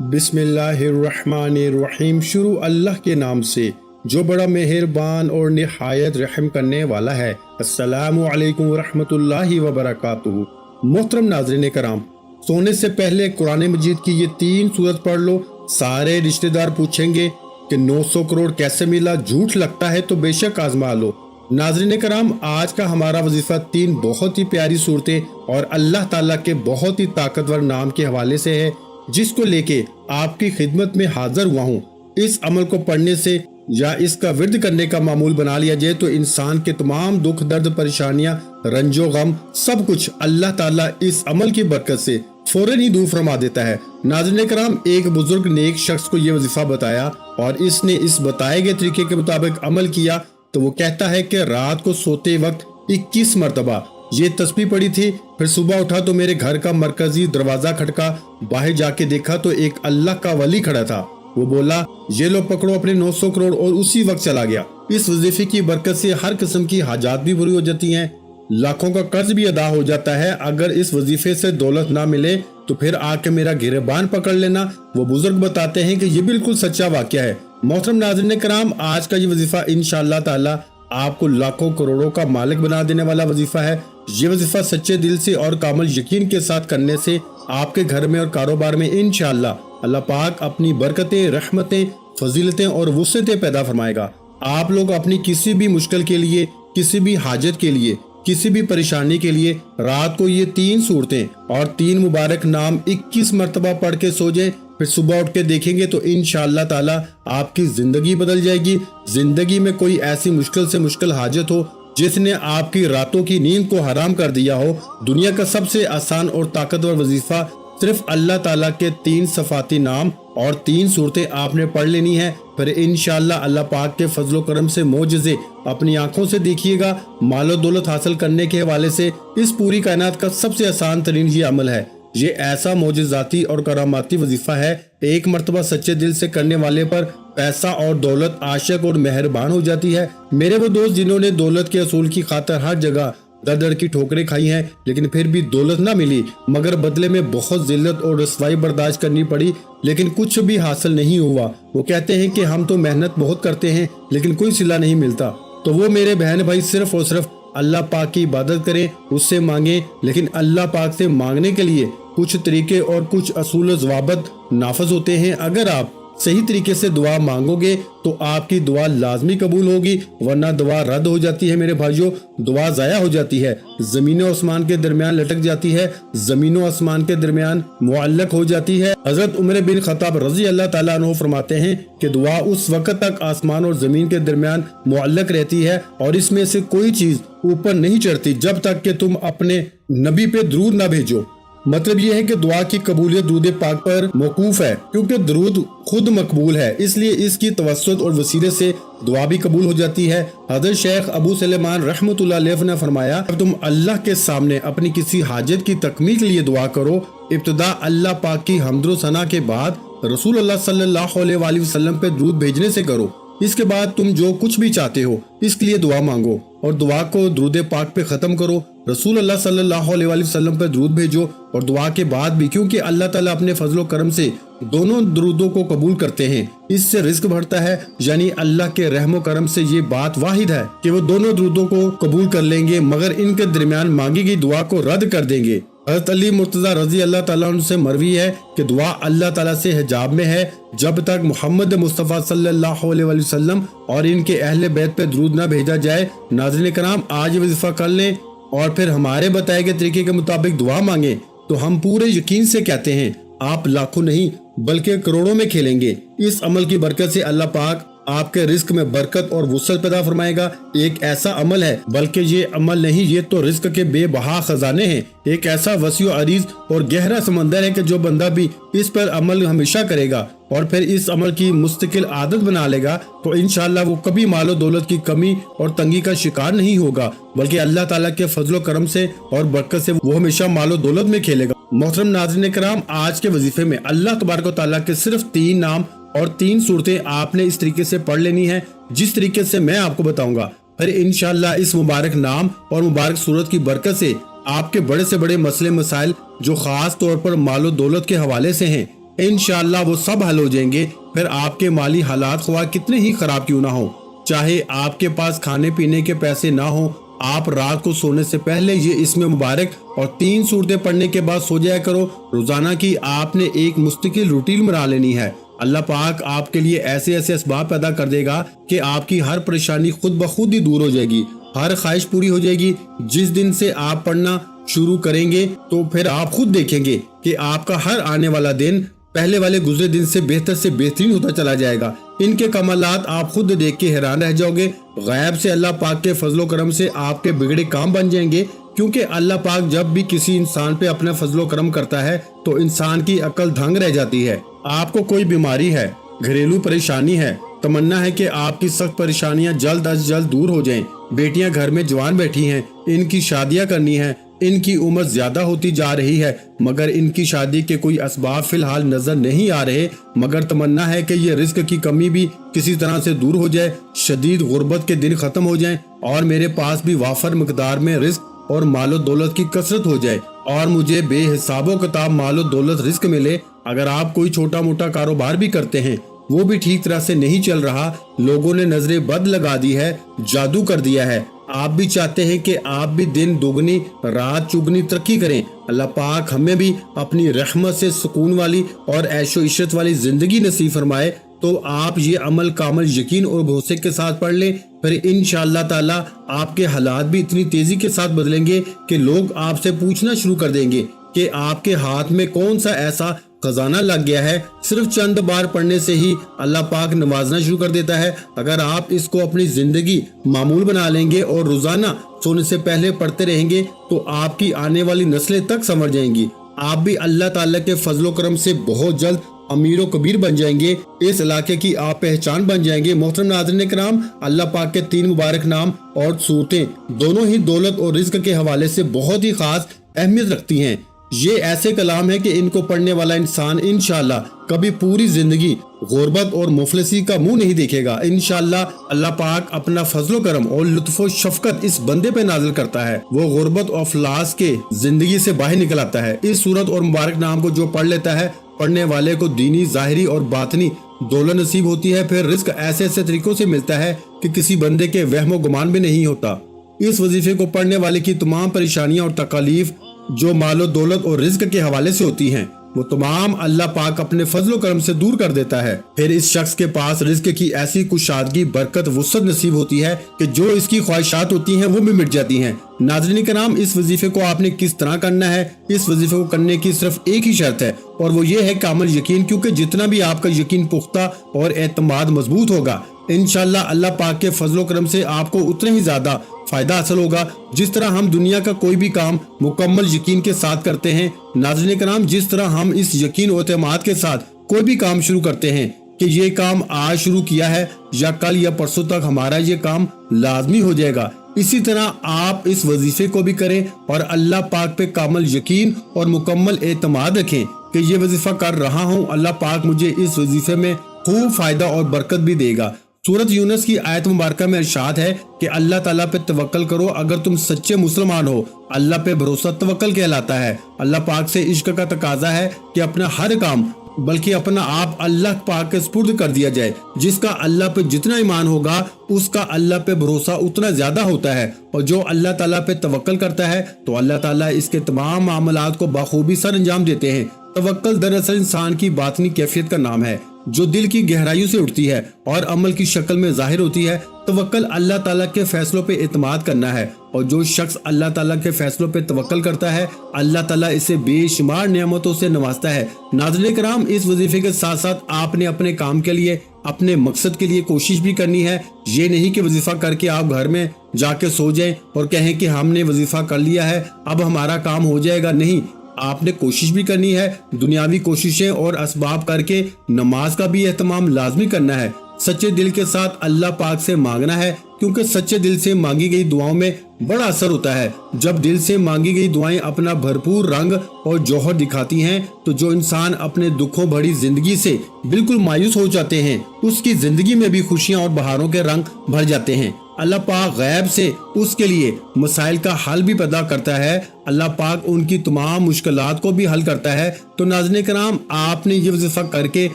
बिस्मिल्लाहिर्रहमानिर्रहीम। शुरू अल्लाह के नाम से जो बड़ा मेहरबान और निहायत रहम करने वाला है। अस्सलामु अलैकुम वरहमतुल्लाहि वबरकातुहू। मोहतरम नाज़रीन कराम, सोने से पहले कुरान मजीद की ये 3 सूरत पढ़ लो। सारे रिश्तेदार पूछेंगे कि 900 करोड़ कैसे मिला, झूठ लगता है तो बेशक आजमा लो। नाज़रीन कराम, आज का हमारा वजीफा 3 बहुत ही प्यारी सूरतें और अल्लाह ताला के बहुत ही ताकतवर नाम के हवाले से है, जिसको लेके आपकी खिदमत में हाजिर हुआ हूँ। इस अमल को पढ़ने से या इसका विर्द करने का मामूल बना लिया जाए तो इंसान के तमाम दुख दर्द परेशानियां रंजो गम सब कुछ अल्लाह ताला इस अमल की बरकत से फौरन ही दूर फरमा देता है। नाज़रीन कराम, एक बुजुर्ग ने एक शख्स को ये वजीफा बताया और इसने इस बताए गए तरीके के मुताबिक अमल किया तो वो कहता है कि रात को सोते वक्त 21 मरतबा ये तस्बीह पड़ी थी। फिर सुबह उठा तो मेरे घर का मरकजी दरवाजा खटका, बाहर जाके देखा तो एक अल्लाह का वली खड़ा था। वो बोला, ये लो पकड़ो अपने 900 करोड़, और उसी वक्त चला गया। इस वजीफे की बरकत से हर किस्म की हाजात भी पूरी हो जाती हैं, लाखों का कर्ज भी अदा हो जाता है। अगर इस वजीफे से दौलत ना मिले तो फिर आके मेरा गिरबान पकड़ लेना। वो बुजुर्ग बताते हैं कि ये बिल्कुल सच्चा वाकया है। मोहतरम नाज़रीन कराम, आज का ये वजीफा इंशाअल्लाह ताला आपको लाखों करोड़ों का मालिक बना देने वाला वजीफा है। ये वजीफा सच्चे दिल से और कामल यकीन के साथ करने से आपके घर में और कारोबार में इंशाअल्लाह अल्लाह पाक अपनी बरकतें, रहमतें, फजीलतें और वुसअतें पैदा फरमाएगा। आप लोग अपनी किसी भी मुश्किल के लिए, किसी भी हाजत के लिए, किसी भी परेशानी के लिए रात को ये 3 सूरतें और 3 मुबारक नाम 21 मरतबा पढ़ के सो जाएं। फिर सुबह उठ के देखेंगे तो इंशाअल्लाह ताला आपकी जिंदगी बदल जाएगी। जिंदगी में कोई ऐसी मुश्किल से मुश्किल हाजत हो जिसने आपकी रातों की नींद को हराम कर दिया हो, दुनिया का सबसे आसान और ताकतवर वजीफा सिर्फ अल्लाह ताला के 3 सफाती नाम और 3 सूरतें आपने पढ़ लेनी है। फिर इंशाअल्लाह अल्लाह पाक के फजलो करम से मोजज़े अपनी आंखों से देखिएगा। मालो दौलत हासिल करने के हवाले से इस पूरी कायनात का सबसे आसान तरीन ये अमल है। ये ऐसा मोजज़ाती और करामाती वजीफा है, एक मरतबा सच्चे दिल से करने वाले पर पैसा और दौलत आशिक और मेहरबान हो जाती है। मेरे वो दोस्त जिन्होंने दौलत के असूल की खातर हर जगह दर दर की ठोकरें खाई हैं, लेकिन फिर भी दौलत ना मिली, मगर बदले में बहुत जिल्लत और रसवाई बर्दाश्त करनी पड़ी, लेकिन कुछ भी हासिल नहीं हुआ। वो कहते हैं कि हम तो मेहनत बहुत करते हैं लेकिन कोई सिला नहीं मिलता। तो वो मेरे बहन भाई सिर्फ और सिर्फ अल्लाह पाक की इबादत करें, उससे मांगे, लेकिन अल्लाह पाक से मांगने के लिए कुछ तरीके और कुछ असूल ज़वाबत नाफज होते हैं। अगर आप सही तरीके से दुआ मांगोगे तो आपकी दुआ लाजमी कबूल होगी, वरना दुआ रद्द हो जाती है। मेरे भाइयों, दुआ जाया हो जाती है, जमीन और आसमान के दरमियान लटक जाती है, जमीन और आसमान के दरमियान मुअल्लक हो जाती है। हजरत उमर बिन खत्ताब रजी अल्लाह ताला अन्हु फरमाते हैं कि दुआ उस वक्त तक आसमान और जमीन के दरमियान मुअल्लक रहती है और इसमें से कोई चीज ऊपर नहीं चढ़ती जब तक कि तुम अपने नबी पे दरूद ना भेजो। मतलब ये है कि दुआ की कबूलियत दुरूद पाक पर मौकूफ है, क्योंकि दरूद खुद मकबूल है, इसलिए इसकी तवस्सुत और वसीले से दुआ भी कबूल हो जाती है। हज़रत शेख अबू सलेमान रहमतुल्लाह अलैह ने फरमाया, अब तुम अल्लाह के सामने अपनी किसी हाजत की तकमील के लिए दुआ करो, इब्तिदा अल्लाह पाक की हम्द सना के बाद रसूल अल्लाह सल्लल्लाहु अलैहि वसल्लम पे दरूद भेजने से करो। इसके बाद तुम जो कुछ भी चाहते हो इसके लिए दुआ मांगो और दुआ को दरूद पाक पे खत्म करो। रसूल अल्लाह सल्लल्लाहु अलैहि वसल्लम पे दरूद भेजो और दुआ के बाद भी, क्योंकि अल्लाह ताला अपने फजलो करम से दोनों दरूदों को कबूल करते हैं, इससे रिस्क बढ़ता है। यानी अल्लाह के रहमो करम से ये बात वाहिद है कि वो दोनों दरूदों को कबूल कर लेंगे, मगर इनके दरमियान मांगी गई दुआ को रद्द कर देंगे। हज़रत अली मुर्तज़ा रजी अल्लाह ताला अन्हु से मरवी है कि दुआ अल्लाह ताला से हिजाब में है, जब तक मोहम्मद मुस्तफ़ा सल्लल्लाहु अलैहि वसल्लम और इनके अहले बैत पे दरूद ना भेजा जाए। नाज़रीन कराम, आज वजीफा कर लें और फिर हमारे बताए गए तरीके के मुताबिक दुआ मांगे तो हम पूरे यकीन से कहते हैं आप लाखों नहीं बल्कि करोड़ों में खेलेंगे। इस अमल की बरकत से अल्लाह पाक आपके रिस्क में बरकत और वुसअत पैदा फरमाएगा। एक ऐसा अमल है, बल्कि ये अमल नहीं, ये तो रिस्क के बेबहा खजाने हैं। एक ऐसा वसीओ अरीज और गहरा समंदर है कि जो बंदा भी इस पर अमल हमेशा करेगा और फिर इस अमल की मुस्तकिल आदत बना लेगा तो इंशाअल्लाह वो कभी मालो दौलत की कमी और तंगी का शिकार नहीं होगा, बल्कि अल्लाह ताला के फजलो करम से और बरकत से वो हमेशा मालो दौलत में खेलेगा। मोहतरम नाज़रीन कराम, आज के वजीफे में अल्लाह तबारक व तआला के सिर्फ 3 नाम और 3 सूरतें आपने इस तरीके से पढ़ लेनी है जिस तरीके से मैं आपको बताऊंगा। फिर इंशाअल्लाह इस मुबारक नाम और मुबारक सूरत की बरकत से आपके बड़े से बड़े मसले मसाइल जो खास तौर पर मालो दौलत के हवाले से हैं इंशाअल्लाह वो सब हल हो जाएंगे। फिर आपके माली हालात ख्वाह कितने ही खराब क्यों ना हो, चाहे आपके पास खाने पीने के पैसे ना हो, आप रात को सोने से पहले ये इसमें मुबारक और 3 सूरतें पढ़ने के बाद सो जाया करो। रोजाना की आपने एक मुस्तकिल रूटीन बना लेनी है। अल्लाह पाक आपके लिए ऐसे ऐसे असबाब पैदा कर देगा कि आपकी हर परेशानी खुद ब खुद ही दूर हो जाएगी, हर ख्वाहिश पूरी हो जाएगी। जिस दिन से आप पढ़ना शुरू करेंगे तो फिर आप खुद देखेंगे कि आपका हर आने वाला दिन पहले वाले गुजरे दिन से बेहतरीन होता चला जाएगा। इनके कमालात आप खुद देख के हैरान रह जाओगे। गैब से अल्लाह पाक के फजलो करम से आपके बिगड़े काम बन जाएंगे, क्योंकि अल्लाह पाक जब भी किसी इंसान पे अपना फजलो करम करता है तो इंसान की अकल दंग रह जाती है। आपको कोई बीमारी है, घरेलू परेशानी है, तमन्ना है कि आपकी सख्त परेशानियां जल्द अज जल्द दूर हो जाएं। बेटियां घर में जवान बैठी हैं, इनकी शादियां करनी है, इनकी उम्र ज्यादा होती जा रही है मगर इनकी शादी के कोई असबाब फिलहाल नजर नहीं आ रहे, मगर तमन्ना है कि ये रिस्क की कमी भी किसी तरह से दूर हो जाए, शदीद गुर्बत के दिन खत्म हो जाएं और मेरे पास भी वाफर मकदार में रिस्क और मालो दौलत की कसरत हो जाए और मुझे बेहिसाबो किताब मालो दौलत रिस्क मिले। अगर आप कोई छोटा मोटा कारोबार भी करते हैं, वो भी ठीक तरह से नहीं चल रहा, लोगों ने नजरें बद लगा दी है, जादू कर दिया है, आप भी चाहते हैं कि आप भी दिन दुगनी रात चुगनी तरक्की करें, अल्लाह पाक हमें भी अपनी रहमत से सुकून वाली और ऐशो इशरत वाली जिंदगी नसीब फरमाए, तो आप ये अमल कामल यकीन और भरोसे के साथ पढ़ लें। फिर इंशाअल्लाह ताला आपके हालात भी इतनी तेजी के साथ बदलेंगे कि लोग आपसे पूछना शुरू कर देंगे कि आपके हाथ में कौन सा ऐसा खजाना लग गया है। सिर्फ चंद बार पढ़ने से ही अल्लाह पाक नवाजना शुरू कर देता है। अगर आप इसको अपनी जिंदगी मामूल बना लेंगे और रोजाना सोने से पहले पढ़ते रहेंगे तो आपकी आने वाली नस्लें तक समझ जाएंगी। आप भी अल्लाह ताला के फजलो करम से बहुत जल्द अमीरो कबीर बन जाएंगे, इस इलाके की आप पहचान बन जाएंगे। मोहतरम नाज़रीन किराम, अल्लाह पाक के 3 मुबारक नाम और सूरतें दोनों ही दौलत और रिज्क के हवाले से बहुत ही खास अहमियत रखती हैं। ये ऐसे कलाम है कि इनको पढ़ने वाला इंसान इंशाअल्लाह कभी पूरी जिंदगी गुर्बत और मुफलिसी का मुंह नहीं देखेगा। इंशाअल्लाह अल्लाह पाक अपना फजलो करम और लुत्फ़ो शफकत इस बंदे पे नाजिल करता है, वो गुर्बत और अफलास के जिंदगी से बाहर निकल आता है। इस सूरत और मुबारक नाम को जो पढ़ लेता है, पढ़ने वाले को दीनी ज़ाहिरी और बातनी दौलत नसीब होती है। फिर रिस्क ऐसे ऐसे तरीकों से मिलता है कि किसी बंदे के वहमो गुमान भी नहीं होता। इस वजीफे को पढ़ने वाले की तमाम परेशानियां और तकालीफ जो मालो दौलत और रिज्क के हवाले से होती हैं, वो तमाम अल्लाह पाक अपने फजलो करम से दूर कर देता है। फिर इस शख्स के पास रिज्क की ऐसी कुशादगी, बरकत, वुसअत नसीब होती है कि जो इसकी ख्वाहिशात होती हैं वो भी मिट जाती हैं। नाज़रीन किराम, इस वजीफे को आपने किस तरह करना है? इस वजीफे को करने की सिर्फ एक ही शर्त है और वो ये है कामिल यकीन, क्योंकि जितना भी आपका यकीन पुख्ता और एतमाद मजबूत होगा, इंशाअल्लाह अल्लाह पाक के फजलो करम से आपको उतना ही ज्यादा फायदा हासिल होगा। जिस तरह हम दुनिया का कोई भी काम मुकम्मल यकीन के साथ करते हैं, नाज़रीन कराम, जिस तरह हम इस यकीन और एतमाद के साथ कोई भी काम शुरू करते हैं कि ये काम आज शुरू किया है या कल या परसों तक हमारा ये काम लाजमी हो जाएगा, इसी तरह आप इस वजीफे को भी करें और अल्लाह पाक पे कामिल यकीन और मुकम्मल एतमाद रखें कि ये वजीफा कर रहा हूँ, अल्लाह पाक मुझे इस वजीफे में खूब फायदा और बरकत भी देगा। सूरत यूनुस की आयत मुबारक में इरशाद है कि अल्लाह ताला पे तवक्कल करो अगर तुम सच्चे मुसलमान हो। अल्लाह पे भरोसा तवक्कल कहलाता है। अल्लाह पाक से इश्क का तकाजा है कि अपना हर काम बल्कि अपना आप अल्लाह पाक के सुपुर्द कर दिया जाए। जिसका अल्लाह पे जितना ईमान होगा उसका अल्लाह पे भरोसा उतना ज्यादा होता है, और जो अल्लाह ताला पे तवक्कल करता है तो अल्लाह ताला इसके तमाम मामलात को बखूबी सर अंजाम देते हैं। तवक्कल दरअसल इंसान की बातनी कैफियत का नाम है जो दिल की गहराइयों से उठती है और अमल की शक्ल में जाहिर होती है। तवक्कल अल्लाह ताला के फैसलों पे इत्माद करना है, और जो शख्स अल्लाह ताला के फैसलों पे तवक्कल करता है, अल्लाह ताला इसे बेशुमार नेमतों से नवाजता है। नाज़रीन किराम, इस वजीफे के साथ साथ आपने अपने काम के लिए, अपने मकसद के लिए कोशिश भी करनी है। ये नहीं कि वजीफा करके आप घर में जाके सो जाएं और कहें कि हमने वजीफा कर लिया है अब हमारा काम हो जाएगा। नहीं, आपने कोशिश भी करनी है, दुनियावी कोशिशें और असबाब करके नमाज का भी एहतमाम लाजमी करना है। सच्चे दिल के साथ अल्लाह पाक से मांगना है, क्योंकि सच्चे दिल से मांगी गई दुआओं में बड़ा असर होता है। जब दिल से मांगी गई दुआएं अपना भरपूर रंग और जौहर दिखाती हैं, तो जो इंसान अपने दुखों भरी जिंदगी से बिल्कुल मायूस हो जाते हैं, उसकी जिंदगी में भी खुशियां और बहारों के रंग भर जाते हैं। اللہ پاک غیب سے اس کے لیے مسائل کا حل بھی پیدا کرتا ہے، اللہ پاک ان کی تمام مشکلات کو بھی حل کرتا ہے۔ تو ناظرین کرام، آپ نے یہ وظیفہ کر کے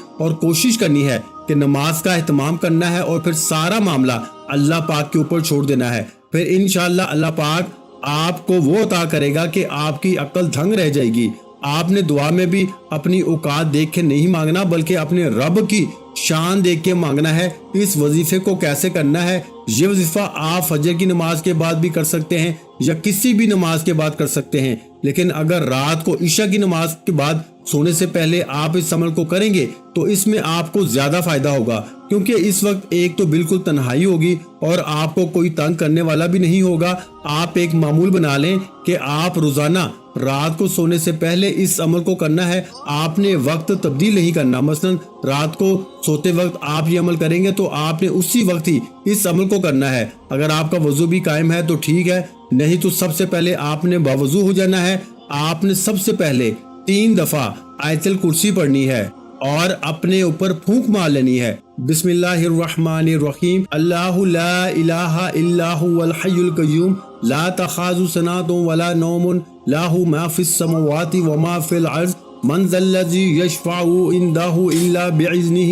اور کوشش کرنی ہے کہ نماز کا اہتمام کرنا ہے اور پھر سارا معاملہ اللہ پاک کے اوپر چھوڑ دینا ہے۔ پھر انشاءاللہ اللہ پاک آپ کو وہ عطا کرے گا کہ آپ کی عقل دھنگ رہ جائے گی۔ آپ نے دعا میں بھی اپنی اوقات دیکھ کے نہیں مانگنا، بلکہ اپنے رب کی شان دیکھ کے مانگنا ہے۔ اس وظیفے کو کیسے کرنا ہے؟ یہ وظیفہ آپ فجر کی نماز کے بعد بھی کر سکتے ہیں یا کسی بھی نماز کے بعد کر سکتے ہیں، لیکن اگر رات کو عشاء کی نماز کے بعد سونے سے پہلے آپ اس عمل کو کریں گے تو اس میں آپ کو زیادہ فائدہ ہوگا، کیونکہ اس وقت ایک تو بالکل تنہائی ہوگی اور آپ کو کوئی تنگ کرنے والا بھی نہیں ہوگا۔ آپ ایک معمول بنا لیں کہ آپ روزانہ رات کو سونے سے پہلے اس عمل کو کرنا ہے، آپ نے وقت تبدیل نہیں کرنا۔ مثلا رات کو سوتے وقت آپ یہ عمل کریں گے تو آپ نے اسی وقت ہی اس عمل کو کرنا ہے۔ اگر آپ کا وضو بھی قائم ہے تو ٹھیک ہے، نہیں تو سب سے پہلے آپ نے باوضو ہو جانا ہے۔ آپ نے سب سے پہلے 3 دفعہ آیت الکرسی پڑھنی ہے اور اپنے اوپر پھونک مار لینی ہے۔ بسم اللہ الرحمن الرحیم، اللہ لا الہ الا هو الحی القیوم لا تأخذہ سنۃ ولا نوم لہ ما فی السماوات وما فی الارض من ذا الذی یشفع عنده الا باذنہ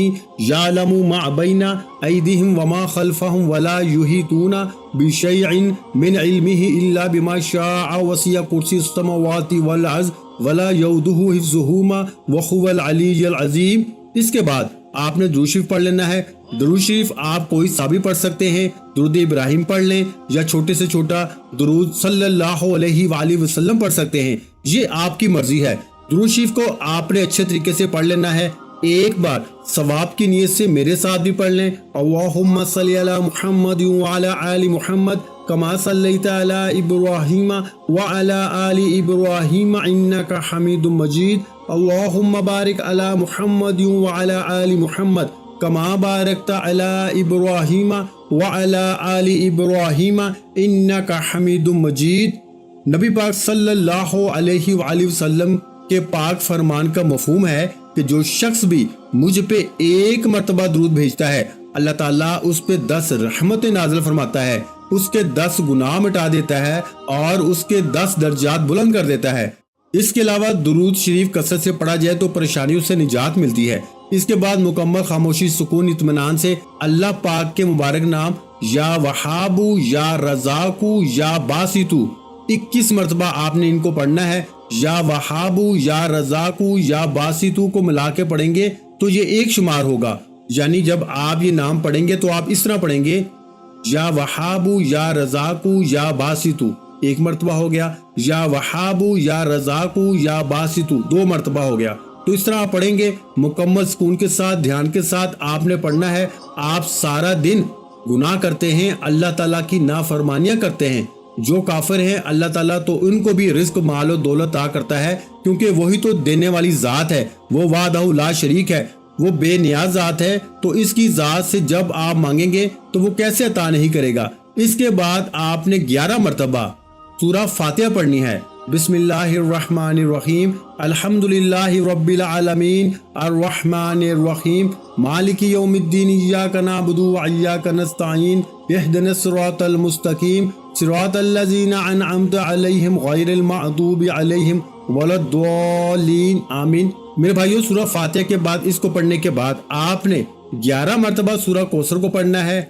یعلم ما بین ایدیہم وما خلفہم ولا یحیطون بشیء من علمہ الا بما شاء وسع کرسی السماوات والارض ولا یؤودہ حفظہما وہو العلی العظیم۔ اس کے بعد آپ نے درود شریف پڑھ لینا ہے۔ درود شریف آپ کوئی سا بھی پڑھ سکتے ہیں، درود ابراہیم پڑھ لیں یا چھوٹے سے چھوٹا درود صلی اللہ علیہ وآلہ وسلم پڑھ سکتے ہیں، یہ آپ کی مرضی ہے۔ درود شریف کو آپ نے اچھے طریقے سے پڑھ لینا ہے۔ ایک بار ثواب کی نیت سے میرے ساتھ بھی پڑھ لیں، اللہم صلی علی محمد وعلی آل محمد کما صلیت علی ابراہیم وعلی آل ابراہیم انک حمید مجید، اللہم بارک علی محمد وعلی آل محمد کما بارکت علی ابراہیم وعلی آل ابراہیم انک حمید مجید۔ نبی پاک صلی اللہ علیہ وآلہ وسلم کے پاک فرمان کا مفہوم ہے کہ جو شخص بھی مجھ پہ ایک مرتبہ درود بھیجتا ہے، اللہ تعالیٰ اس پہ 10 رحمتیں نازل فرماتا ہے، اس کے 10 گناہ مٹا دیتا ہے اور اس کے 10 درجات بلند کر دیتا ہے۔ اس کے علاوہ درود شریف کثرت سے پڑھا جائے تو پریشانیوں سے نجات ملتی ہے۔ اس کے بعد مکمل خاموشی، سکون، اطمینان سے اللہ پاک کے مبارک نام یا وہابو یا رزاقو یا باسطو 21 مرتبہ آپ نے ان کو پڑھنا ہے۔ یا وہابو یا رزاقو یا باسطو کو ملا کے پڑھیں گے تو یہ ایک شمار ہوگا، یعنی جب آپ یہ نام پڑھیں گے تو آپ اس طرح پڑھیں گے، یا وہابو یا رزاقو یا باسطو 1 مرتبہ ہو گیا، یا وہابو یا رزاقو یا باسطو 2 مرتبہ ہو گیا۔ تو اس طرح آپ پڑھیں گے، مکمل سکون کے ساتھ، دھیان کے ساتھ آپ نے پڑھنا ہے۔ آپ سارا دن گناہ کرتے ہیں، اللہ تعالیٰ کی نافرمانیاں کرتے ہیں۔ جو کافر ہیں اللہ تعالیٰ تو ان کو بھی رزق، مال و دولت عطا کرتا ہے، کیونکہ وہی تو دینے والی ذات ہے، وہ وحدہ لا شریک ہے، وہ بے نیاز ذات ہے۔ تو اس کی ذات سے جب آپ مانگیں گے تو وہ کیسے عطا نہیں کرے گا۔ اس کے بعد آپ نے 11 مرتبہ سورہ فاتحہ پڑھنی ہے۔ بسم اللہ الرحمن الرحیم، الحمدللہ رب العالمین، الرحمن الرحیم، مالک یوم الدین، ایاک نعبد و ایاک نستعین، اہدنا الصراط المستقیم، صراط الذین انعمت علیہم غیر المغضوب علیہم ولا الضالین، آمین۔ میرے بھائیو، سورہ فاتحہ کے بعد اس کو پڑھنے کے بعد آپ نے 11 مرتبہ سورہ کوثر کو پڑھنا ہے۔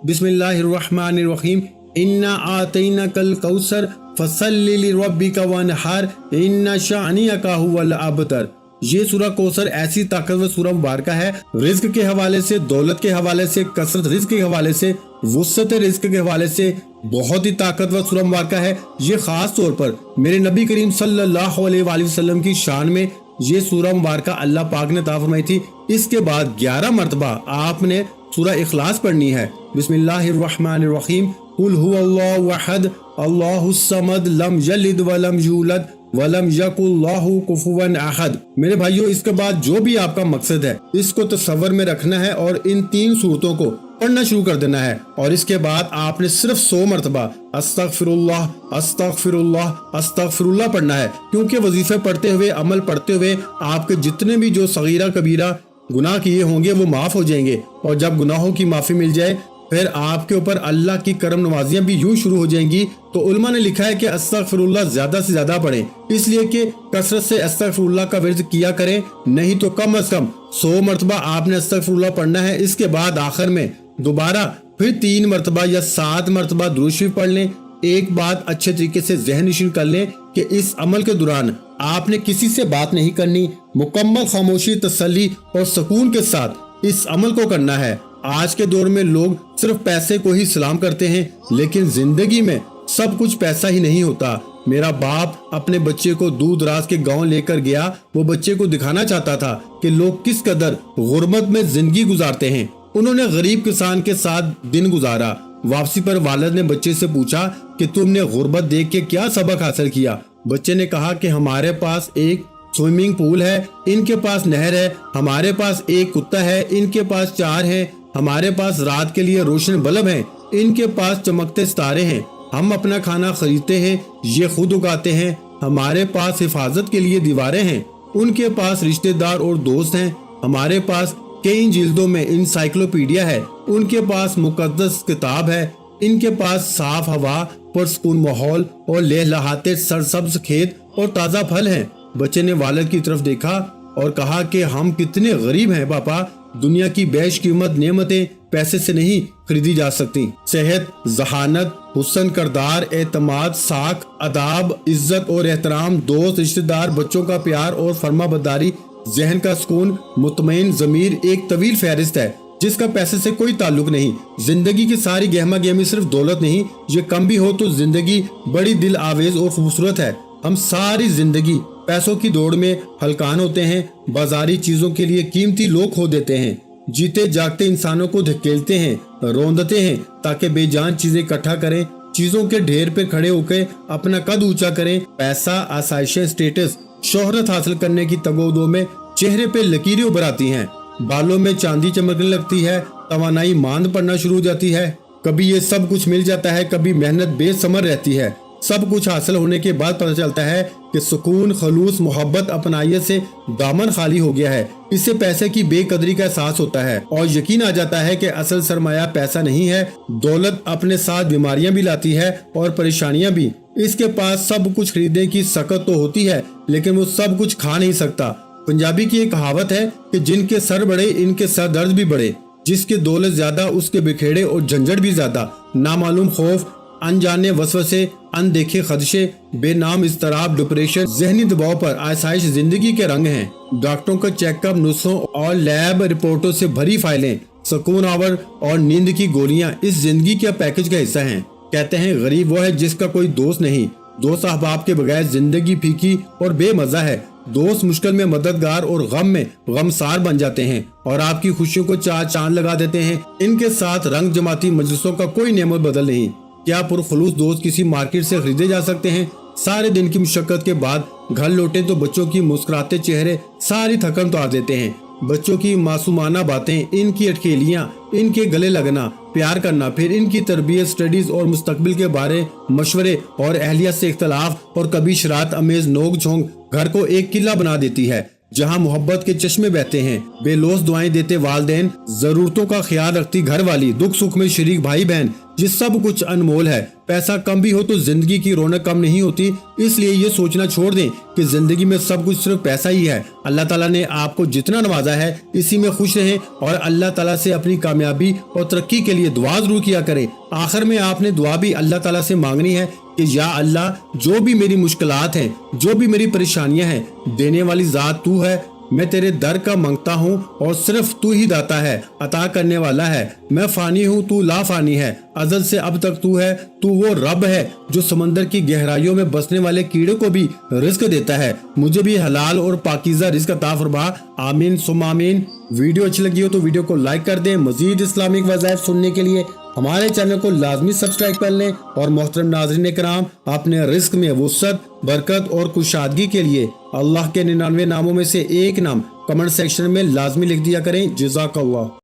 بسم اللہ الرحمن الرحیم، انا آتیناک الکوثر فصلی لربک وانحر ان شانئک ھو الابتر۔ یہ سورہ کوثر ایسی طاقتور سورہ مبارکہ ہے، رزق کے حوالے سے، دولت کے حوالے سے، کثرت رزق کے حوالے سے، وسعت رزق کے حوالے سے بہت ہی طاقتور سورہ مبارکہ ہے۔ یہ خاص طور پر میرے نبی کریم صلی اللہ علیہ وآلہ وسلم کی شان میں یہ سورہ مبارکہ اللہ پاک نے عطا فرمائی تھی۔ اس کے بعد 11 مرتبہ آپ نے سورہ اخلاص پڑھنی ہے۔ بسم اللہ الرحمن الرحیم، قل هو اللہ احد اللہ الصمد لم یلد ولم یولد ولم یکن لہ کفوا احد۔ میرے بھائیو، اس کے بعد جو بھی آپ کا مقصد ہے اس کو تصور میں رکھنا ہے اور ان 3 صورتوں کو پڑھنا شروع کر دینا ہے، اور اس کے بعد آپ نے صرف 100 مرتبہ استغفر اللہ استغفر اللہ استغفر اللہ پڑھنا ہے، کیونکہ وظیفے پڑھتے ہوئے، عمل پڑھتے ہوئے آپ کے جتنے بھی جو صغیرہ کبیرہ گناہ کیے ہوں گے وہ معاف ہو جائیں گے، اور جب گناہوں کی معافی مل جائے फिर आपके ऊपर अल्लाह की करम नवाजियां भी यूं शुरू हो जाएंगी। तो उलमा ने लिखा है कि अस्तगफिरुल्लाह ज्यादा से ज्यादा पढ़ें, इसलिए कि कसरत से अस्तगफिरुल्लाह का विर्द किया करें, नहीं तो कम अज कम 100 मरतबा आपने अस्तगफिरुल्लाह पढ़ना है। इसके बाद आखिर में दोबारा फिर 3 मरतबा या 7 मरतबा दुरूद शरीफ पढ़ लें। एक बात अच्छे तरीके से ज़हन नशीन कर लें कि इस अमल के दौरान आपने किसी से बात नहीं करनी, मुकम्मल खामोशी, तसल्ली और सुकून के साथ इस अमल को करना है। आज के दौर में लोग सिर्फ पैसे को ही सलाम करते हैं, लेकिन जिंदगी में सब कुछ पैसा ही नहीं होता। मेरा बाप अपने बच्चे को दूर दराज के गांव लेकर गया। वो बच्चे को दिखाना चाहता था कि लोग किस कदर गुर्बत में जिंदगी गुजारते हैं। उन्होंने गरीब किसान के साथ दिन गुजारा। वापसी पर वालिद ने बच्चे से पूछा कि तुमने गुर्बत देख के क्या सबक हासिल किया। बच्चे ने कहा कि हमारे पास एक स्विमिंग पूल है, इनके पास नहर है, हमारे पास एक कुत्ता है, इनके पास 4 है, हमारे पास रात के लिए रोशन बल्ब हैं, इनके पास चमकते सितारे हैं, हम अपना खाना खरीदते हैं, ये खुद उगाते हैं, हमारे पास हिफाजत के लिए दीवारें हैं, उनके पास रिश्तेदार और दोस्त हैं, हमारे पास कई जिल्दों में इंसाइक्लोपीडिया है, उनके पास मुकद्दस किताब है, इनके पास साफ हवा, पुरसकून माहौल और लहलहाते सरसब्ज खेत और ताज़ा फल हैं। बच्चे ने वालिद की तरफ देखा और कहा कि हम कितने गरीब हैं पापा, दुनिया की बेशकीमत नेमतें पैसे से नहीं खरीदी जा सकती। सेहत, जहानत, हुस्न करदार, एतमाद, साख, अदाब, इज्जत और एहतराम, दोस्त, रिश्तेदार, बच्चों का प्यार और फर्माबरदारी, जहन का सुकून, मुतमईन ज़मीर, एक तवील फहरिस्त है जिसका पैसे से कोई ताल्लुक नहीं। जिंदगी की सारी गहमा गहमी सिर्फ दौलत नहीं, ये कम भी हो तो जिंदगी बड़ी दिल आवेज और खूबसूरत है। हम सारी जिंदगी पैसों की दौड़ में हलकान होते हैं, बाजारी चीजों के लिए कीमती लोग खो देते हैं, जीते जागते इंसानों को धकेलते हैं, रोंदते हैं ताकि बेजान चीजें इकट्ठा करें, चीजों के ढेर पे खड़े होकर अपना कद ऊंचा करें। पैसा, आसाइशें, स्टेटस, शोहरत हासिल करने की तगोदो में चेहरे पे लकीरें उभर आती हैं, बालों में चांदी चमकने लगती है, तवानाई मांद पड़ना शुरू हो जाती है। कभी ये सब कुछ मिल जाता है, कभी मेहनत बेसमर रहती है। सब कुछ हासिल होने के बाद पता चलता है कि सुकून, खलूस, मोहब्बत, अपनाइयत से दामन खाली हो गया है। इससे पैसे की बेकदरी का एहसास होता है और यकीन आ जाता है कि असल सरमाया पैसा नहीं है। दौलत अपने साथ बीमारियां भी लाती है और परेशानियां भी। इसके पास सब कुछ खरीदने की सकत तो होती है, लेकिन वो सब कुछ खा नहीं सकता। पंजाबी की एक कहावत है कि जिनके सर बड़े इनके सर दर्द भी बड़े, जिसके दौलत ज्यादा उसके बिखेड़े और झंझट भी ज्यादा। नामालूम खौफ, अनजाने वसवसे, अनदेखे खदशे, बेनाम इज़्तिराब, डिप्रेशन, जहनी दबाव पर आसाइश जिंदगी के रंग हैं। डॉक्टरों का चेकअप, नुस्खों और लैब रिपोर्टों से भरी फाइलें, सुकून आवर और नींद की गोलियां इस जिंदगी के पैकेज का हिस्सा हैं। कहते हैं गरीब वो है जिसका कोई दोस्त नहीं। दोस्त अहबाब के बगैर जिंदगी फीकी और बेमजा है। दोस्त मुश्किल में मददगार और गम में गमसार बन जाते हैं और आपकी खुशियों को चार चांद लगा देते हैं। इनके साथ रंग जमाती मजलिसों का कोई नेमत बदल नहीं। क्या पुरखलूस दोस्त किसी मार्केट से खरीदे जा सकते हैं? सारे दिन की मुशक्कत के बाद घर लौटे तो बच्चों की मुस्कुराते चेहरे सारी थकन तो आ देते हैं। बच्चों की मासूमाना बातें, इनकी अटखेलियां, इनके गले लगना, प्यार करना, फिर इनकी तरबियत, स्टडीज और मुस्तकबिल के बारे मशवरे और अहलिया से इख्तलाफ और कभी शरारत अमेज नोक झोंक घर को एक किला बना देती है जहां मोहब्बत के चश्मे बहते हैं। बेलोस दुआएं देते वालदेन, जरूरतों का ख्याल रखती घर वाली, दुख सुख में शरीक भाई बहन, ये सब कुछ अनमोल है। पैसा कम भी हो तो जिंदगी की रौनक कम नहीं होती। इसलिए ये सोचना छोड़ दें कि जिंदगी में सब कुछ सिर्फ पैसा ही है। अल्लाह ताला ने आपको जितना नवाजा है इसी में खुश रहें और अल्लाह ताला से अपनी कामयाबी और तरक्की के लिए दुआ जरूर किया करें। आखिर में आपने दुआ भी अल्लाह ताला से मांगनी है कि या अल्लाह, जो भी मेरी मुश्किलात हैं, जो भी मेरी परेशानियां हैं, देने वाली जात तू है। मैं तेरे दर का मांगता हूँ और सिर्फ तू ही दाता है, अता करने वाला है। मैं फानी हूँ, तू लाफानी है। अज़ल से अब तक तू है। तू वो रब है जो समंदर की गहराइयों में बसने वाले कीड़े को भी रिस्क देता है। मुझे भी हलाल और पाकीज़ा रिस्क अता फरमा। आमीन सुम्मा आमीन। वीडियो अच्छी लगी हो तो वीडियो को लाइक कर दें। मजीद इस्लामिक वज़ाइफ सुनने के लिए हमारे चैनल को लाजमी सब्सक्राइब कर लें। और मोहतरम नाज़रीन कराम, अपने रिस्क में वुसअत, बरकत और कुशादगी के लिए अल्लाह के 99 नामों में से एक नाम कमेंट सेक्शन में लाजमी लिख दिया करें। जज़ाकल्लाह।